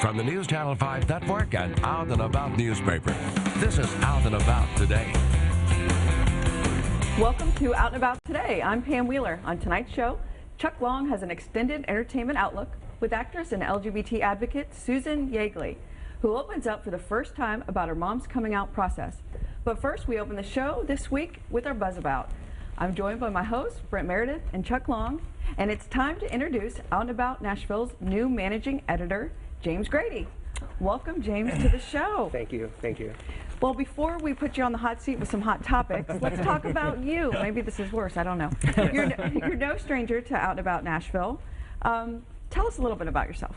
From the News Channel 5 Network and Out and About newspaper, this is Out and About Today. Welcome to Out and About Today. I'm Pam Wheeler. On tonight's show, Chuck Long has an extended entertainment outlook with actress and LGBT advocate Susan Yeagley, who opens up for the first time about her mom's coming out process. But first, we open the show this week with our Buzz About. I'm joined by my hosts, Brent Meredith and Chuck Long, and it's time to introduce Out and About Nashville's new managing editor, James Grady. Welcome, James, to the show. Thank you. Thank you. Well, before we put you on the hot seat with some hot topics, let's talk about you. Maybe this is worse. I don't know. You're no stranger to Out and About Nashville. Tell us a little bit about yourself.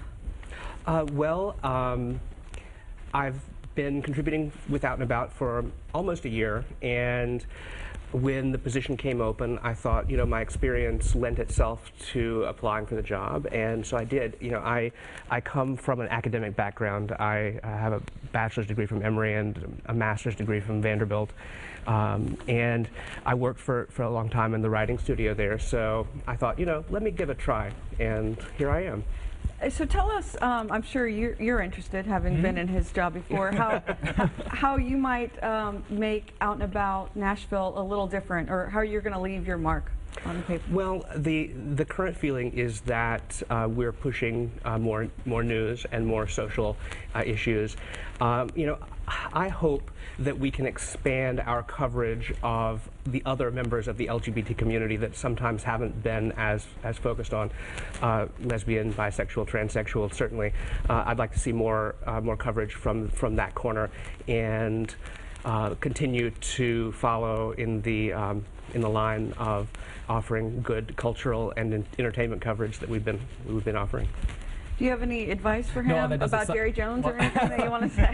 I've been contributing with Out and About for almost a year, and when the position came open, I thought, my experience lent itself to applying for the job, and so I did. I come from an academic background. I have a bachelor's degree from Emory and a master's degree from Vanderbilt, and I worked for a long time in the writing studio there, so I thought, let me give it a try, and here I am. So tell us, I'm sure you're interested, having been in his job before, how you might make Out and About Nashville a little different, or how you're going to leave your mark on the paper. Well, the current feeling is that we're pushing more news and more social issues. I hope that we can expand our coverage of the other members of the LGBT community that sometimes haven't been as focused on lesbian, bisexual, transsexual. Certainly, I'd like to see more coverage from that corner, and continue to follow in the line of offering good cultural and entertainment coverage that we've been offering. Do you have any advice for him about Jerry Jones or anything that you want to say?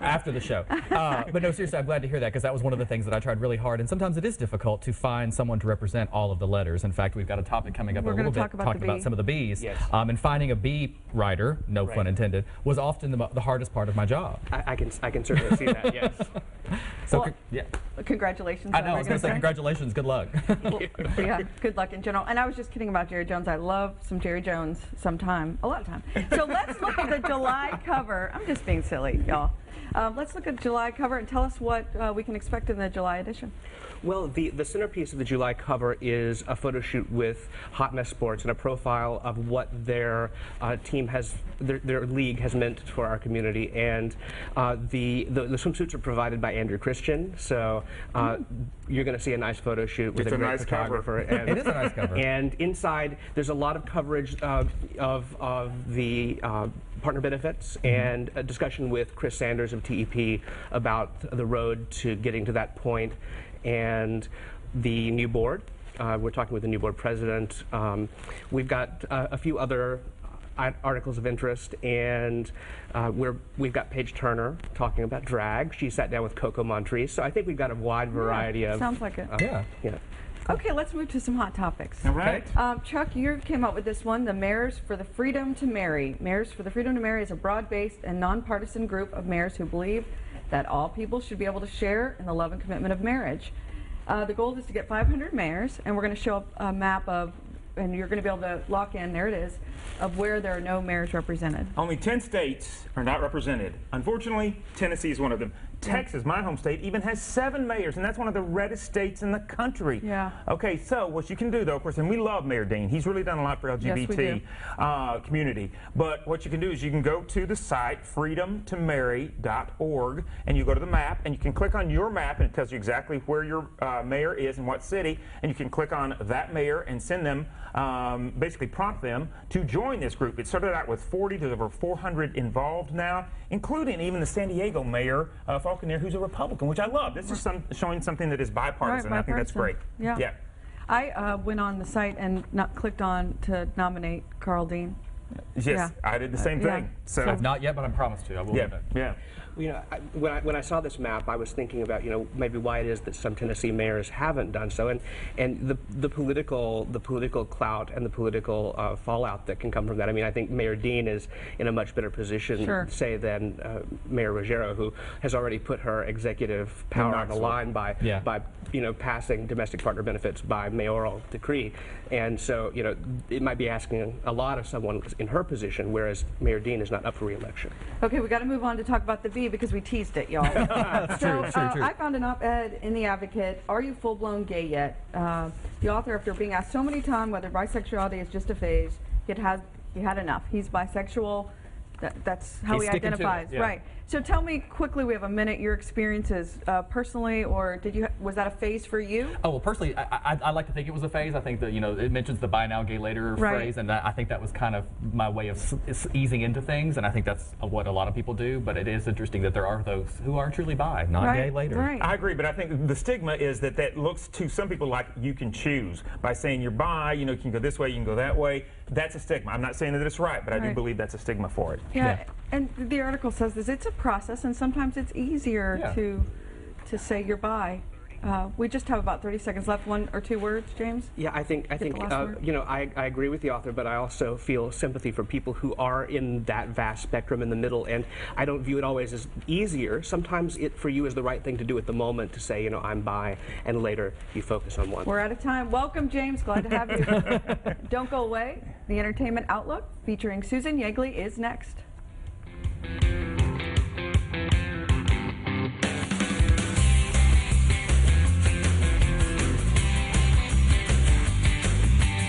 After the show. But no, seriously, I'm glad to hear that, because that was one of the things that I tried really hard. And sometimes it is difficult to find someone to represent all of the letters. In fact, we've got a topic coming up in a little bit, talking about some of the Bs. Yes. And finding a B writer, no pun intended, was often the hardest part of my job. I can certainly see that, yes. So, well, yeah. Congratulations. I know, I was going to say congratulations, good luck. Well, yeah, good luck in general. And I was just kidding about Jerry Jones. I love some Jerry Jones sometime, a lot of time. So let's look at the July cover. I'm just being silly, y'all. Let's look at the July cover and tell us what we can expect in the July edition. Well, the centerpiece of the July cover is a photo shoot with Hot Mess Sports and a profile of what their team has, their league has meant for our community. And the swimsuits are provided by Andrew Christian, so you're going to see a nice photo shoot with a great photographer. And, it is a nice cover. And inside, there's a lot of coverage of the partner benefits and a discussion with Chris Sanders of TEP about the road to getting to that point, and the new board. We're talking with the new board president. We've got a few other articles of interest, and we've got Paige Turner talking about drag. She sat down with Coco Montrese, so I think we've got a wide variety of... Sounds like it. Yeah. Okay, let's move to some hot topics. All right. Chuck, you came up with this one, the Mayors for the Freedom to Marry. Mayors for the Freedom to Marry is a broad-based and nonpartisan group of mayors who believe that all people should be able to share in the love and commitment of marriage. The goal is to get 500 mayors, and we're going to show a map of, and you're going to be able to lock in, there it is, of where there are no mayors represented. Only 10 states are not represented. Unfortunately, Tennessee is one of them. Texas, my home state, even has 7 mayors, and that's one of the reddest states in the country. Yeah. Okay, so what you can do, though, of course, and we love Mayor Dean. He's really done a lot for LGBT community. But what you can do is you can go to the site, freedomtomarry.org, and you go to the map, and you can click on your map, and it tells you exactly where your mayor is and what city, and you can click on that mayor and send them, basically prompt them to join this group. It started out with 40 to over 400 involved now, including even the San Diego mayor, Falconer, who's a Republican, which I love. This is showing something that is bipartisan. Right, I think that's great. Yeah. I went on the site and clicked on to nominate Carl Dean. Yes, I did the same thing. So I've not yet, but I promised to. I will do that. Yeah. When I saw this map, I was thinking about maybe why it is that some Tennessee mayors haven't done so, and the political clout and the political fallout that can come from that. I mean, I think Mayor Dean is in a much better position, say, than Mayor Ruggiero, who has already put her executive power on the line by passing domestic partner benefits by mayoral decree, and so it might be asking a lot of someone in her position, whereas Mayor Dean is not up for re-election. Okay, we got to move on to talk about the B because we teased it, y'all. True. I found an op-ed in the Advocate. Are you full-blown gay yet? The author, after being asked so many times whether bisexuality is just a phase, he had enough. He's bisexual. That's how he identifies. Yeah. Right. So tell me quickly, we have a minute, your experiences personally, or was that a phase for you? Oh, well, personally, I like to think it was a phase. I think that, it mentions the buy now, gay later phrase, and I think that was kind of my way of easing into things, and I think that's what a lot of people do, but it is interesting that there are those who are truly bi, not gay later. Right. I agree, but I think the stigma is that looks to some people like you can choose. By saying you're bi, you can go this way, you can go that way. That's a stigma. I'm not saying that it's right, but I do believe that's a stigma for it. Yeah. And the article says this, it's a process, and sometimes it's easier to say you're bi. We just have about 30 seconds left. 1 or 2 words, James? Yeah, I think I agree with the author, but I also feel sympathy for people who are in that vast spectrum in the middle, and I don't view it always as easier. Sometimes it for you is the right thing to do at the moment to say, I'm bi, and later you focus on one. We're out of time. Welcome, James. Glad to have you. Don't go away. The Entertainment Outlook featuring Susan Yeagley is next.